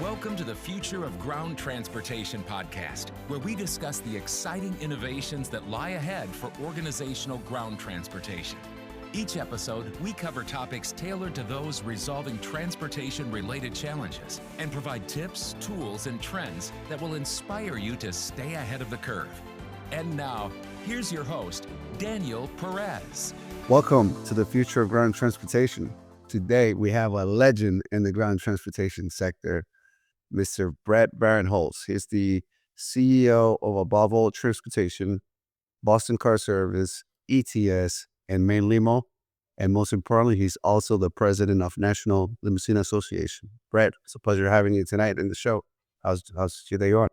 Welcome to the Future of Ground Transportation podcast, where we discuss the exciting innovations that lie ahead for organizational ground transportation. Each episode, we cover topics tailored to those resolving transportation-related challenges and provide tips, tools, and trends that will inspire you to stay ahead of the curve. And now, here's your host, Daniel Perez. Welcome to the Future of Ground Transportation. Today, we have a legend in the ground transportation sector, Mr. Brett Barenholtz. He's the CEO of Above All Transportation, Boston Car Service, ETS, and Maine Limo. And most importantly, he's also the president of National Limousine Association. Brett, it's a pleasure having you tonight in the show. How's your day going?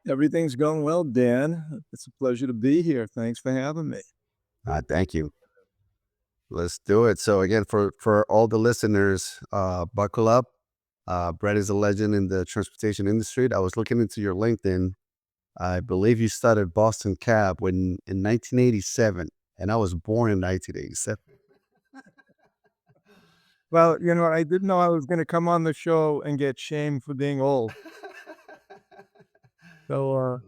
Everything's going well, Dan. It's a pleasure to be here. Thanks for having me. Thank you. Let's do it. So again, for all the listeners, buckle up. Brett is a legend in the transportation industry. I was looking into your LinkedIn. I believe you started Boston Cab in 1987, and I was born in 1987. Well, I didn't know I was going to come on the show and get shamed for being old. So,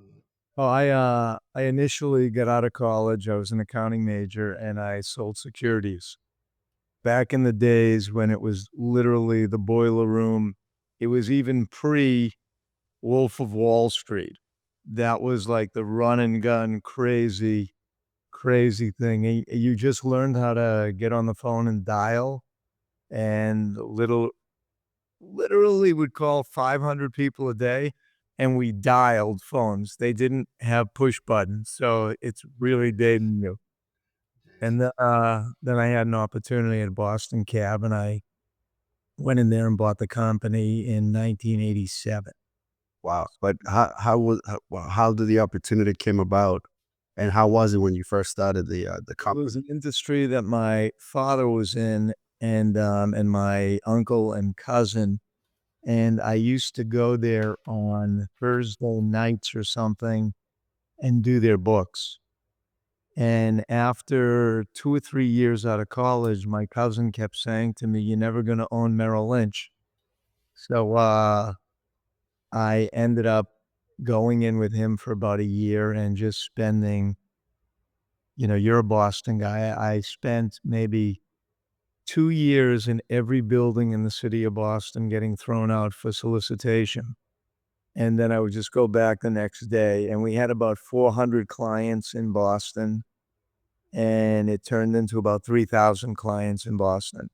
I initially got out of college. I was an accounting major, and I sold securities. Back in the days when it was literally the boiler room, it was even pre-Wolf of Wall Street. That was like the run and gun crazy thing. You just learned how to get on the phone and dial, and literally would call 500 people a day, and we dialed phones. They didn't have push buttons, so it's really dating you. And then I had an opportunity at Boston Cab, and I went in there and bought the company in 1987. Wow! But how did the opportunity came about, and how was it when you first started the It company? was an industry that my father was in, and my uncle and cousin, and I used to go there on Thursday nights or something and do their books. And after 2 or 3 years out of college, my cousin kept saying to me, "You're never going to own Merrill Lynch." So I ended up going in with him for about a year and just spending, you're a Boston guy. I spent maybe 2 years in every building in the city of Boston getting thrown out for solicitation. And then I would just go back the next day. And we had about 400 clients in Boston. And it turned into about 3,000 clients in Boston.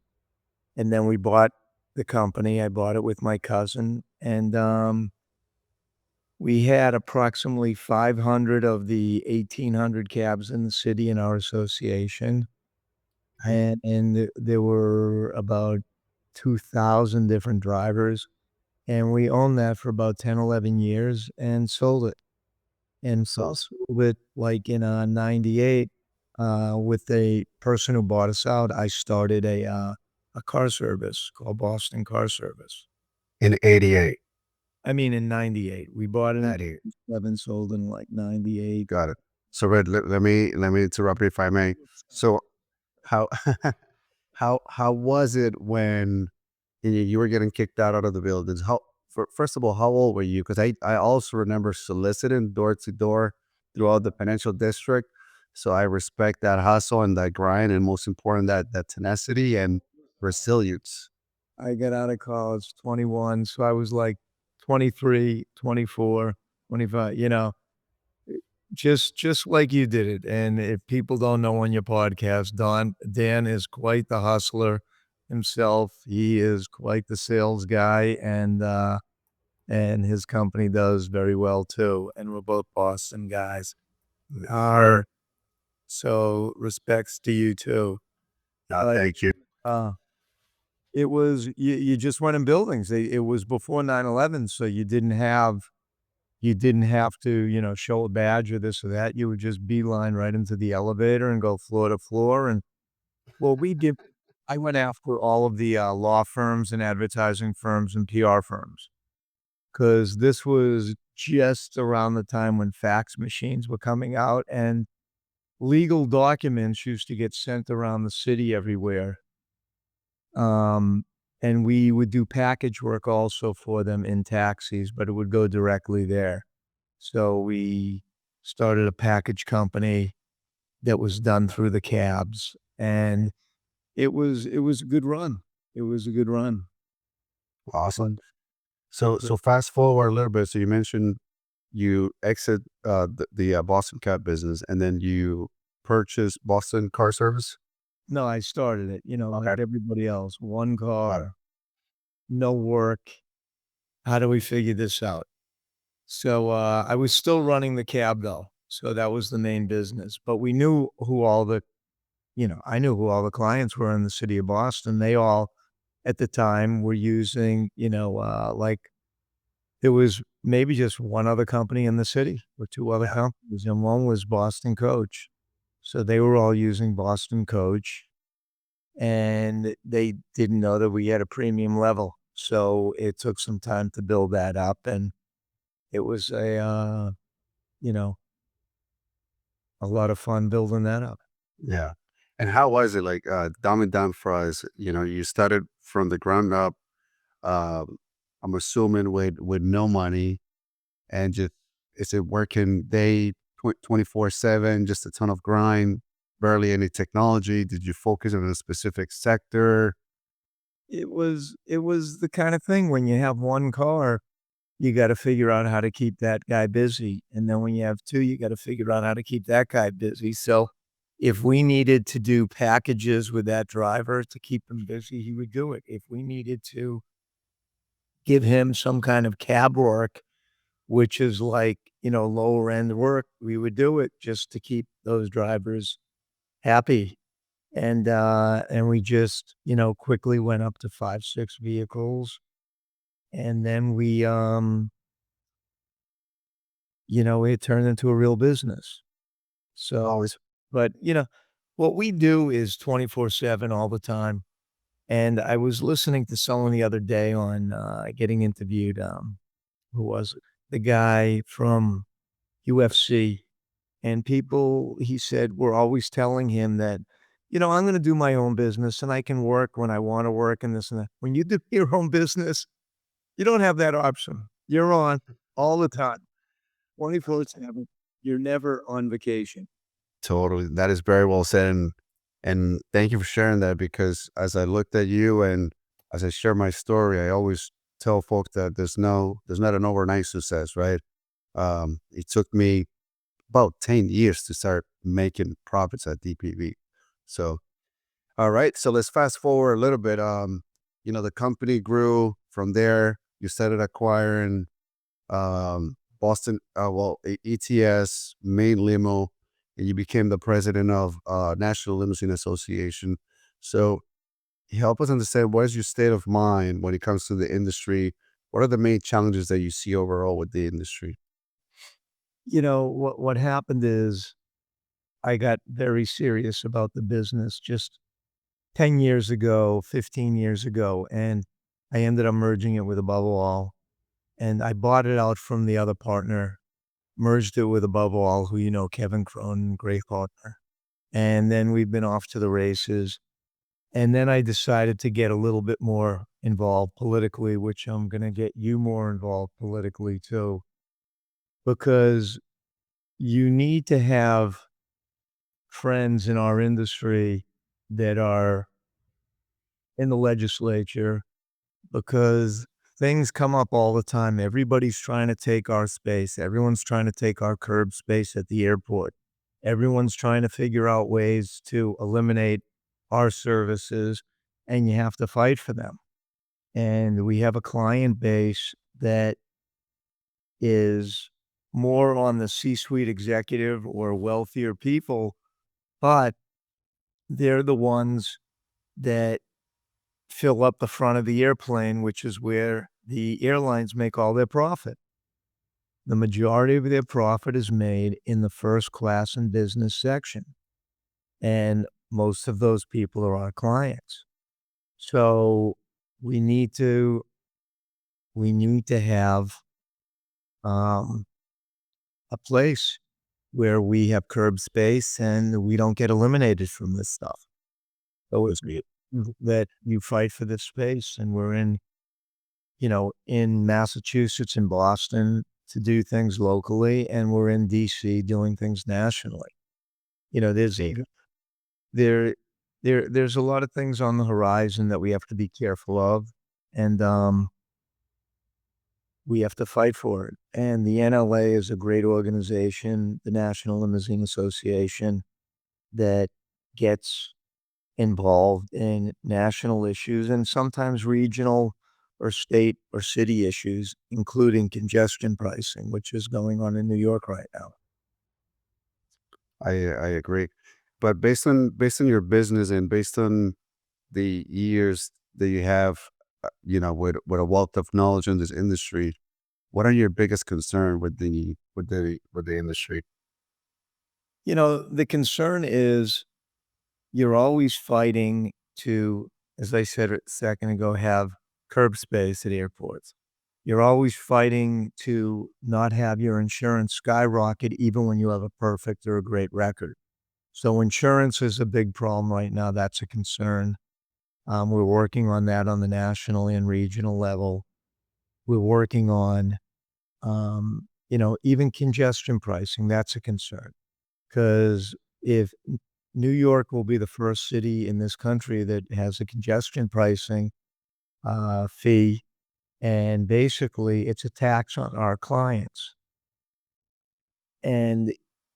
And then we bought the company. I bought it with my cousin. And we had approximately 500 of the 1,800 cabs in the city in our association. And there were about 2,000 different drivers. And we owned that for about 10, 11 years and sold it. And so sold it like in 98 with a person who bought us out. I started a car service called Boston Car Service. In '88. I mean, in 98. We bought it in 97, sold in like 98. Got it. So Red, let me interrupt you if I may. So how how was it when you were getting kicked out of the buildings? First of all, how old were you? Because I also remember soliciting door to door throughout the financial district. So I respect that hustle and that grind, and most important, that tenacity and resilience. I got out of college 21, so I was like 23, 24, 25, just like you did it. And if people don't know on your podcast, Dan is quite the hustler himself. He is quite the sales guy, and his company does very well too. And we're both Boston guys. So respects to you too. Thank you. It was, you just went in buildings. It was before 9/11, so you didn't have to, show a badge or this or that. You would just beeline right into the elevator and go floor to floor. And well, I went after all of the law firms and advertising firms and PR firms, because this was just around the time when fax machines were coming out, and legal documents used to get sent around the city everywhere. And we would do package work also for them in taxis, but it would go directly there. So we started a package company that was done through the cabs, and it was a good run. It was a good run. Awesome. So fast forward a little bit. So you mentioned you exit the Boston Cab business, and then you purchase Boston Car Service. No, I started it, Okay. like everybody else. One Got it. car, no work. How do we figure this out? So, I was still running the cab though. So that was the main business, but we knew who all the I knew who all the clients were in the city of Boston. They all, at the time, were using, like there was maybe just one other company in the city or two other companies, and one was Boston Coach. So they were all using Boston Coach, and they didn't know that we had a premium level. So it took some time to build that up, and it was you know, a lot of fun building that up. Yeah. And how was it like Dumb and Dumb Fries? You started from the ground up. Um, I'm assuming with no money, and just is it working day 24/7, just a ton of grind, barely any technology? Did you focus on a specific sector? It was the kind of thing when you have one car, you gotta figure out how to keep that guy busy, and then when you have 2, you gotta figure out how to keep that guy busy. So, if we needed to do packages with that driver to keep him busy, he would do it. If we needed to give him some kind of cab work, which is like, lower end work, we would do it just to keep those drivers happy. And we just, quickly went up to 5, 6 vehicles, and then it turned into a real business. So, Always. but, what we do is 24/7 all the time. And I was listening to someone the other day on, getting interviewed, who was it? The guy from UFC, and people, he said, were always telling him that, "I'm gonna do my own business, and I can work when I wanna work and this and that." When you do your own business, you don't have that option. You're on all the time, 24/7. You're never on vacation. Totally. That is very well said. And thank you for sharing that, because as I looked at you and as I share my story, I always tell folks that there's not an overnight success, right? It took me about 10 years to start making profits at DPV. So, all right. So let's fast forward a little bit. The company grew from there. You started acquiring Boston, ETS, Maine Limo, and you became the president of National Limousine Association. So help us understand, what is your state of mind when it comes to the industry? What are the main challenges that you see overall with the industry? What happened is I got very serious about the business just 10 years ago, 15 years ago, and I ended up merging it with Above All, and I bought it out from the other partner, merged it with Above All, who Kevin Cronin, great partner, and then we've been off to the races, and then I decided to get a little bit more involved politically, which I'm gonna get you more involved politically too, because you need to have friends in our industry that are in the legislature, because things come up all the time. Everybody's trying to take our space. Everyone's trying to take our curb space at the airport. Everyone's trying to figure out ways to eliminate our services, and you have to fight for them. And we have a client base that is more on the C-suite executive or wealthier people, but they're the ones that fill up the front of the airplane, which is where the airlines make all their profit. The majority of their profit is made in the first class and business section, and most of those people are our clients. So we need to have um, a place where we have curb space and we don't get eliminated from this stuff. So it's that you fight for this space. And we're in Massachusetts and Boston to do things locally, and we're in DC doing things nationally. There's there there's a lot of things on the horizon that we have to be careful of, and we have to fight for it. And the NLA is a great organization, the National Limousine Association, that gets involved in national issues and sometimes regional or state or city issues, including congestion pricing, which is going on in New York right now. I agree. But based on your business and based on the years that you have, with a wealth of knowledge in this industry, what are your biggest concern with the industry? The concern is you're always fighting to, as I said a second ago, have curb space at airports. You're always fighting to not have your insurance skyrocket even when you have a perfect or a great record. So insurance is a big problem right now. That's a concern. We're working on that on the national and regional level. We're working on, even congestion pricing. That's a concern because if New York will be the first city in this country that has a congestion pricing fee, and basically it's a tax on our clients. And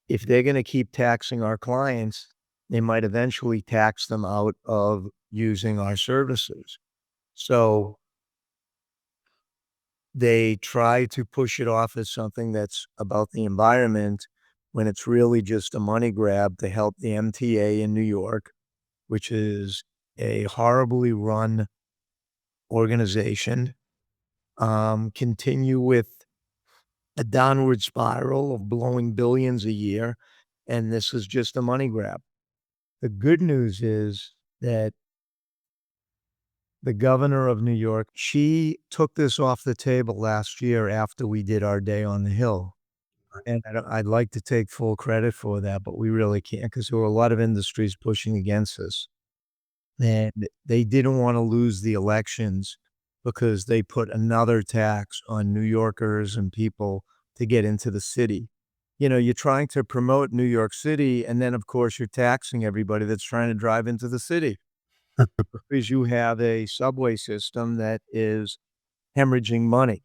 if they're going to keep taxing our clients, they might eventually tax them out of using our services. So they try to push it off as something that's about the environment when it's really just a money grab to help the MTA in New York, which is a horribly run organization, continue with a downward spiral of blowing billions a year. And this is just a money grab. The good news is that the governor of New York, she took this off the table last year after we did our day on the Hill. And I'd like to take full credit for that, but we really can't because there were a lot of industries pushing against us. And they didn't want to lose the elections because they put another tax on New Yorkers and people to get into the city. You're trying to promote New York City, and then, of course, you're taxing everybody that's trying to drive into the city because you have a subway system that is hemorrhaging money.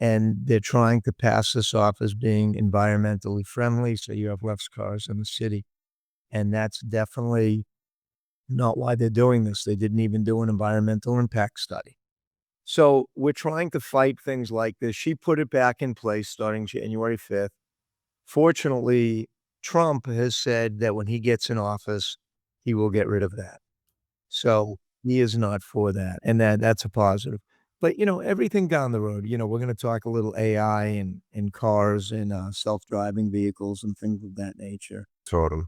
And they're trying to pass this off as being environmentally friendly, so you have less cars in the city. And that's definitely not why they're doing this. They didn't even do an environmental impact study. So we're trying to fight things like this. She put it back in place starting January 5th. Fortunately, Trump has said that when he gets in office, he will get rid of that. So he is not for that. And that's a positive. But, everything down the road, we're going to talk a little AI and cars and self-driving vehicles and things of that nature. Totally.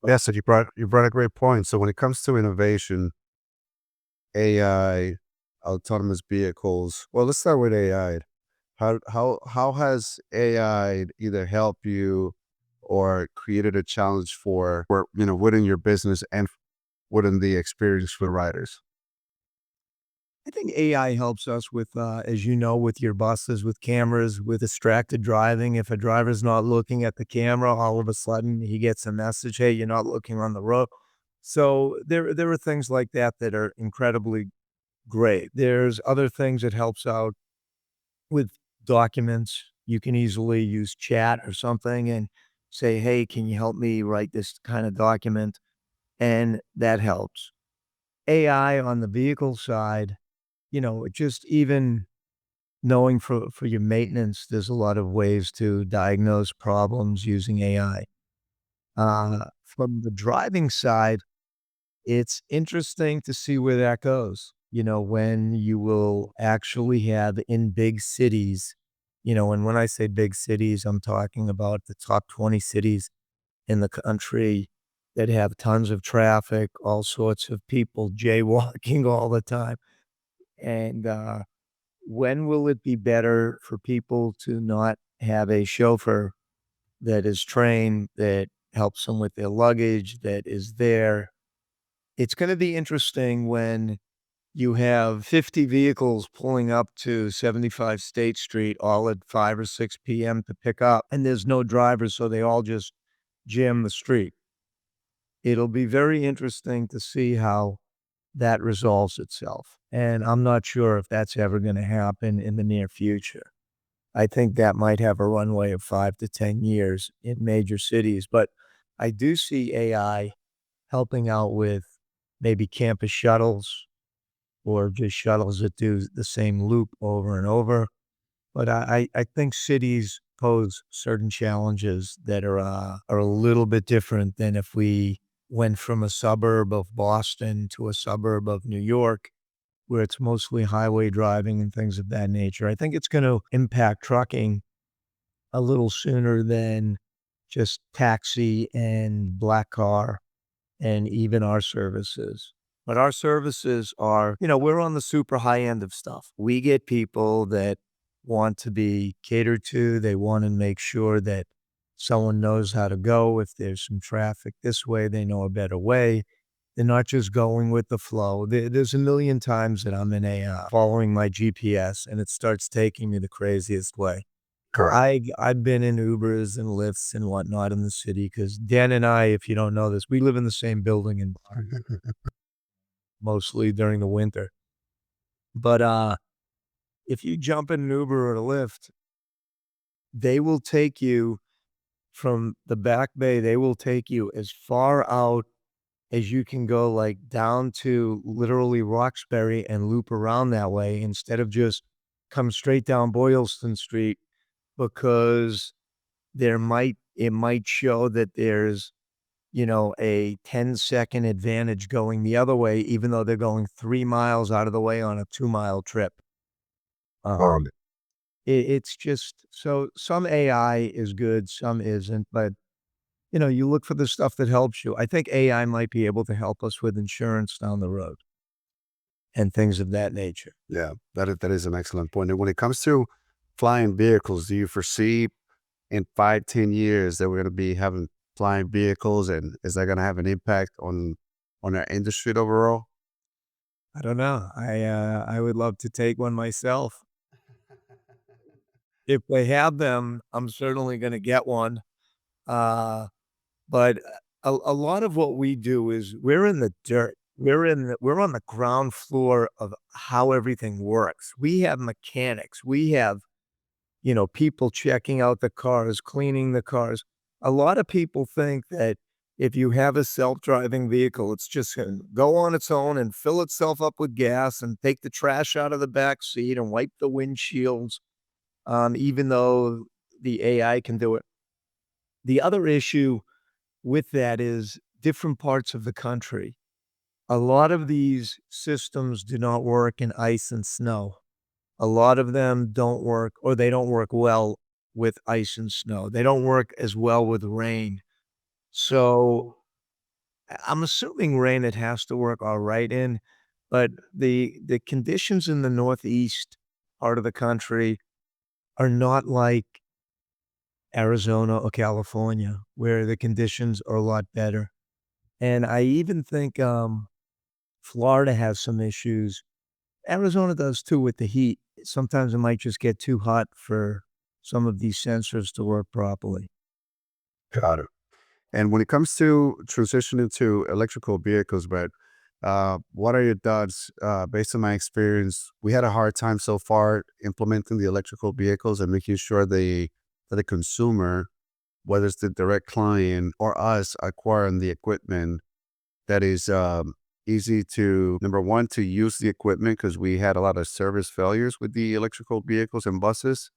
Yeah, so you brought a great point. So when it comes to innovation, AI, autonomous vehicles. Well, let's start with AI. How has AI either helped you or created a challenge for within your business and within the experience for riders? I think AI helps us with, as you know, with your buses, with cameras, with distracted driving. If a driver's not looking at the camera, all of a sudden he gets a message, "Hey, you're not looking on the road." So there are things like that that are incredibly great. There's other things that helps out with documents. You can easily use chat or something and say, "Hey, can you help me write this kind of document?" And that helps. AI on the vehicle side, just even knowing for your maintenance, there's a lot of ways to diagnose problems using AI. From the driving side, it's interesting to see where that goes. When you will actually have in big cities, and when I say big cities, I'm talking about the top 20 cities in the country that have tons of traffic, all sorts of people jaywalking all the time. And when will it be better for people to not have a chauffeur that is trained, that helps them with their luggage, that is there It's going to be interesting when you have 50 vehicles pulling up to 75 State Street all at 5 or 6 p.m. to pick up, and there's no drivers, so they all just jam the street. It'll be very interesting to see how that resolves itself. And I'm not sure if that's ever going to happen in the near future. I think that might have a runway of 5 to 10 years in major cities, but I do see AI helping out with maybe campus shuttles or just shuttles that do the same loop over and over. But I think cities pose certain challenges that are a little bit different than if we went from a suburb of Boston to a suburb of New York, where it's mostly highway driving and things of that nature. I think it's going to impact trucking a little sooner than just taxi and black car and even our services. But our services are, we're on the super high end of stuff. We get people that want to be catered to. They want to make sure that someone knows how to go. If there's some traffic this way, they know a better way. They're not just going with the flow. There's a million times that I'm in following my GPS and it starts taking me the craziest way. I've been in Ubers and Lyfts and whatnot in the city because Dan and I, if you don't know this, we live in the same building in mostly during the winter. But if you jump in an Uber or a Lyft, they will take you from the back bay. They will take you as far out as you can go, like down to literally Roxbury and loop around that way instead of just come straight down Boylston Street, because it might show that there's, a 10-second advantage going the other way, even though they're going 3 miles out of the way on a 2-mile trip. It's just, so some AI is good, some isn't, but you look for the stuff that helps you. I think AI might be able to help us with insurance down the road and things of that nature. Yeah, that is an excellent point. And when it comes to flying vehicles, do you foresee in 5-10 years that we're going to be having flying vehicles, and is that going to have an impact on our industry overall? I don't know. I would love to take one myself. If they have them, I'm certainly going to get one. But a lot of what we do is we're in the dirt. We're on the ground floor of how everything works. We have mechanics. We have, people checking out the cars, cleaning the cars. A lot of people think that if you have a self-driving vehicle, it's just going to go on its own and fill itself up with gas and take the trash out of the back seat and wipe the windshields, even though the AI can do it. The other issue with that is different parts of the country. A lot of these systems do not work in ice and snow. A lot of them don't work, or they don't work well with ice and snow. They don't work as well with rain. So I'm assuming rain it has to work all right in, but the conditions in the Northeast part of the country are not like Arizona or California, where the conditions are a lot better. And I even think Florida has some issues. Arizona does too with the heat. Sometimes it might just get too hot for some of these sensors to work properly. Got it. And when it comes to transitioning to electrical vehicles, Brett, what are your thoughts? Based on my experience, we had a hard time so far implementing the electrical vehicles and making sure that the consumer, whether it's the direct client or us acquiring the equipment, that is easy to, number one, to use the equipment, because we had a lot of service failures with the electrical vehicles and buses.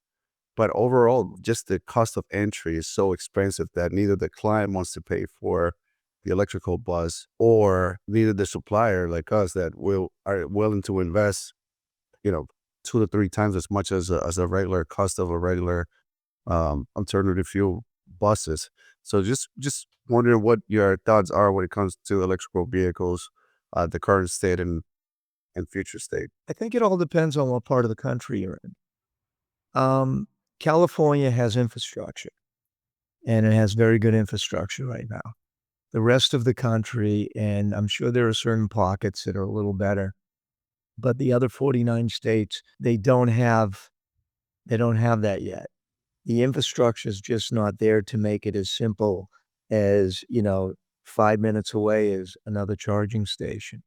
But overall, just the cost of entry is so expensive that neither the client wants to pay for the electrical bus, or neither the supplier like us that are willing to invest, 2 to 3 times as much as a regular cost of a regular alternative fuel buses. So just wondering what your thoughts are when it comes to electrical vehicles, the current state and future state. I think it all depends on what part of the country you're in. California has infrastructure, and it has very good infrastructure right now. the rest of the country, and I'm sure there are certain pockets that are a little better, but the other 49 states, they don't have that yet. The infrastructure is just not there to make it as simple as, 5 minutes away is another charging station.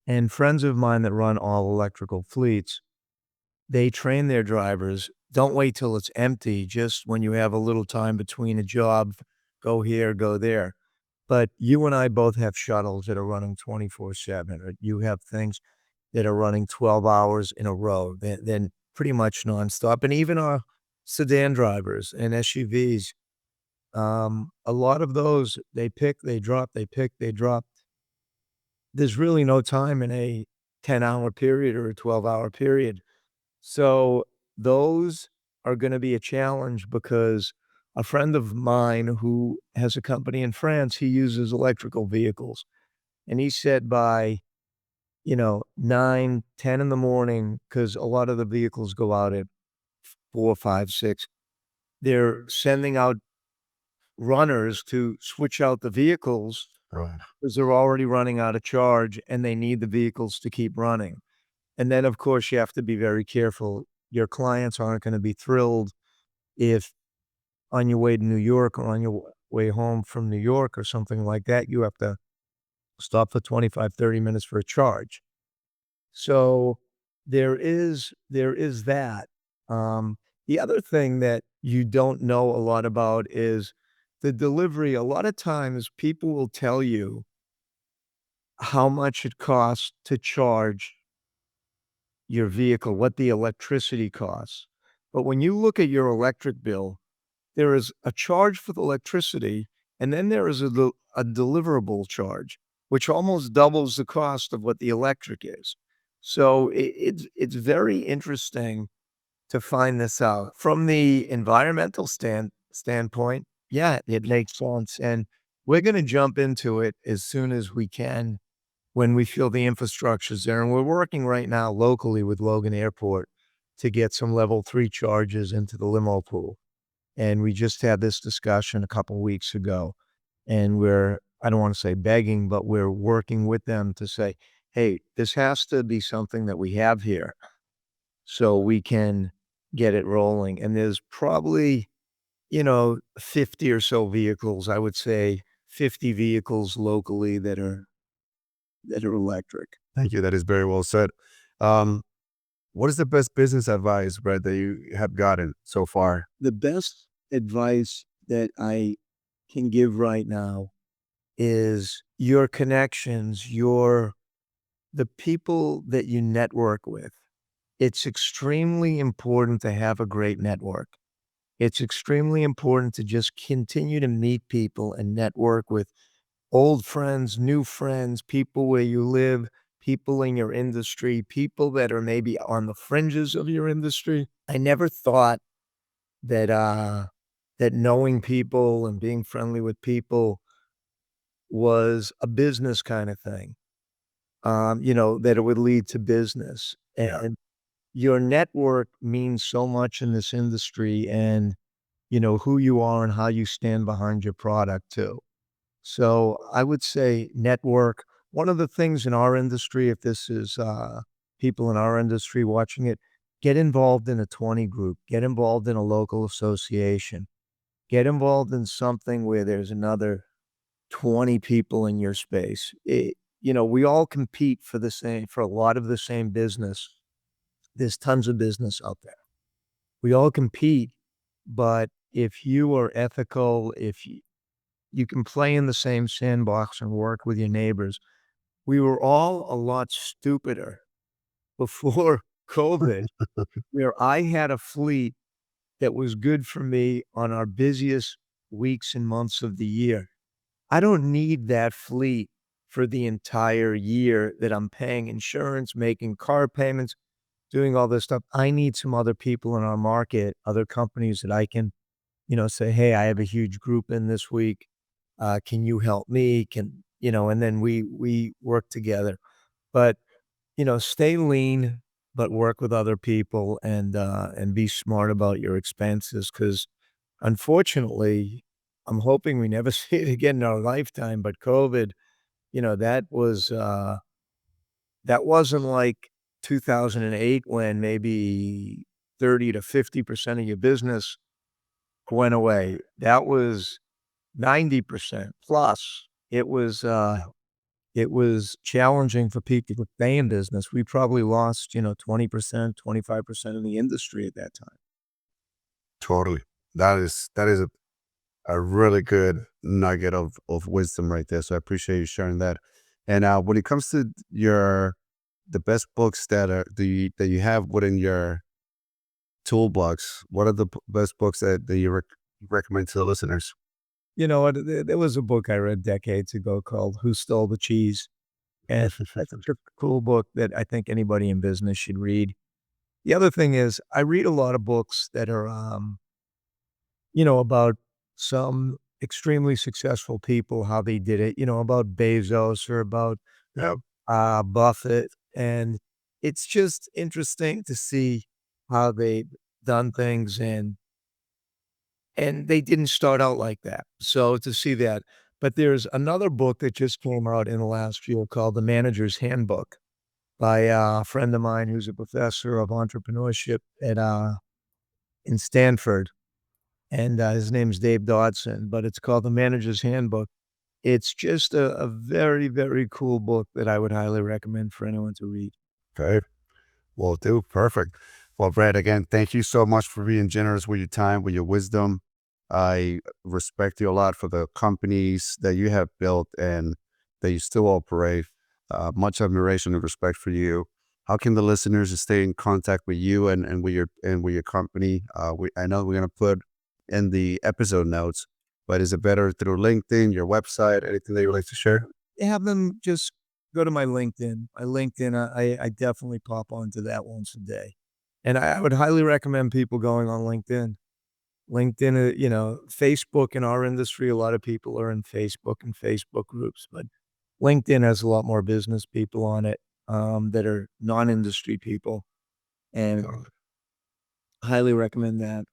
And friends of mine that run all electrical fleets, they train their drivers, don't wait till it's empty, just when you have a little time between a job, go here, go there. But you and I both have shuttles that are running 24/7, or you have things that are running 12 hours in a row, then pretty much nonstop. And even our sedan drivers and SUVs, a lot of those, they pick, they drop, they pick, they drop. There's really no time in a 10-hour period or a 12-hour period. So those are going to be a challenge, because a friend of mine who has a company in France, he uses electrical vehicles. And he said by, 9, 10 in the morning, because a lot of the vehicles go out at 4, 5, 6, they're sending out runners to switch out the vehicles Right. because they're already running out of charge and they need the vehicles to keep running. And then, of course, you have to be very careful. Your clients aren't going to be thrilled if on your way to New York or on your way home from New York or something like that, you have to stop for 25, 30 minutes for a charge. So there is that. The other thing that you don't know a lot about is the delivery. A lot of times people will tell you how much it costs to charge your vehicle, what the electricity costs. But when you look at your electric bill, there is a charge for the electricity, and then there is a deliverable charge, which almost doubles the cost of what the electric is. So it's very interesting to find this out. From the environmental standpoint, yeah, it makes sense. And we're going to jump into it as soon as we can when we feel the infrastructure's there. And we're working right now locally with Logan Airport to get some level 3 charges into the limo pool. And we just had this discussion a couple of weeks ago. And I don't want to say begging, but we're working with them to say, hey, this has to be something that we have here so we can get it rolling. And there's probably, 50 or so vehicles, I would say 50 vehicles locally that are electric. Thank you. That is very well said. What is the best business advice, Brett, that you have gotten so far? The best advice that I can give right now is your connections, the people that you network with. It's extremely important to have a great network. It's extremely important to just continue to meet people and network with old friends, new friends, people where you live, people in your industry, people that are maybe on the fringes of your industry. I never thought that knowing people and being friendly with people was a business kind of thing. That it would lead to business. Yeah. And your network means so much in this industry, and, who you are and how you stand behind your product too. So I would say network. One of the things in our industry, if this is people in our industry watching it, get involved in a 20 group, get involved in a local association, get involved in something where there's another 20 people in your space. We all compete for a lot of the same business. There's tons of business out there. We all compete, but if you are ethical, if you can play in the same sandbox and work with your neighbors. We were all a lot stupider before COVID, where I had a fleet that was good for me on our busiest weeks and months of the year. I don't need that fleet for the entire year that I'm paying insurance, making car payments, doing all this stuff. I need some other people in our market, other companies that I can, say, hey, I have a huge group in this week. Can you help me? And then we work together. But, stay lean, but work with other people, and be smart about your expenses. Because unfortunately, I'm hoping we never see it again in our lifetime, but COVID, that wasn't like 2008 when maybe 30 to 50% of your business went away. That was 90% plus. It was challenging for people to stay in business. We probably lost, 20%, 25% of the industry at that time. Totally. That is a really good nugget of wisdom right there. So I appreciate you sharing that. And when it comes to the best books that you have within your toolbox, what are the best books that you recommend to the listeners? You know what? There was a book I read decades ago called Who Stole the Cheese? And that's a cool book that I think anybody in business should read. The other thing is I read a lot of books that are, about some extremely successful people, how they did it, about Bezos or about Yeah. Buffett. And it's just interesting to see how they've done things and they didn't start out like that. So to see that. But there's another book that just came out in the last year called The Manager's Handbook by a friend of mine who's a professor of entrepreneurship in Stanford. And his name's Dave Dodson, but it's called The Manager's Handbook. It's just a very, very cool book that I would highly recommend for anyone to read. Okay. Well, dude, perfect. Well, Brett, again, thank you so much for being generous with your time, with your wisdom. I respect you a lot for the companies that you have built and that you still operate. Much admiration and respect for you. How can the listeners stay in contact with you and with your company? I know we're gonna put in the episode notes, but is it better through LinkedIn, your website, anything that you would like to share? Have them just go to my LinkedIn. I definitely pop onto that once a day. And I would highly recommend people going on LinkedIn. LinkedIn, Facebook in our industry, a lot of people are in Facebook and Facebook groups, but LinkedIn has a lot more business people on it that are non-industry people. And highly recommend that.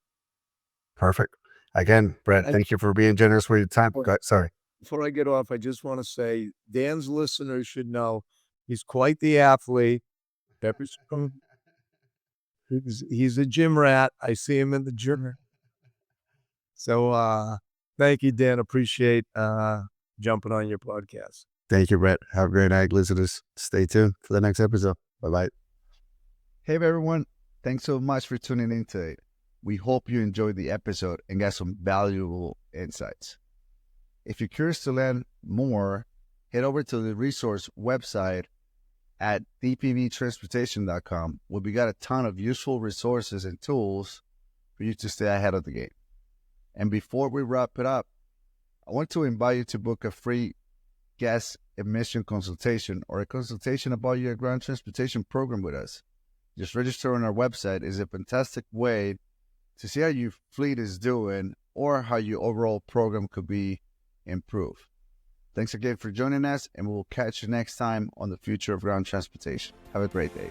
Perfect. Again, Brett, thank you for being generous with your time. Sorry. Before I get off, I just want to say Dan's listeners should know he's quite the athlete. He's a gym rat. I see him in the gym. So thank you, Dan. Appreciate jumping on your podcast. Thank you, Brett. Have a great night, listeners. Stay tuned for the next episode. Bye-bye. Hey, everyone. Thanks so much for tuning in today. We hope you enjoyed the episode and got some valuable insights. If you're curious to learn more, head over to the resource website at dpvtransportation.com, where we got a ton of useful resources and tools for you to stay ahead of the game. And before we wrap it up, I want to invite you to book a free guest admission consultation or a consultation about your ground transportation program with us. Just register on our website is a fantastic way to see how your fleet is doing or how your overall program could be improved. Thanks again for joining us, and we'll catch you next time on the Future of Ground Transportation. Have a great day.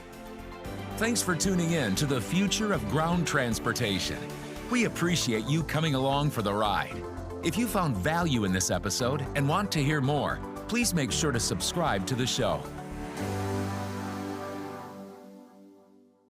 Thanks for tuning in to the Future of Ground Transportation. We appreciate you coming along for the ride. If you found value in this episode and want to hear more, please make sure to subscribe to the show.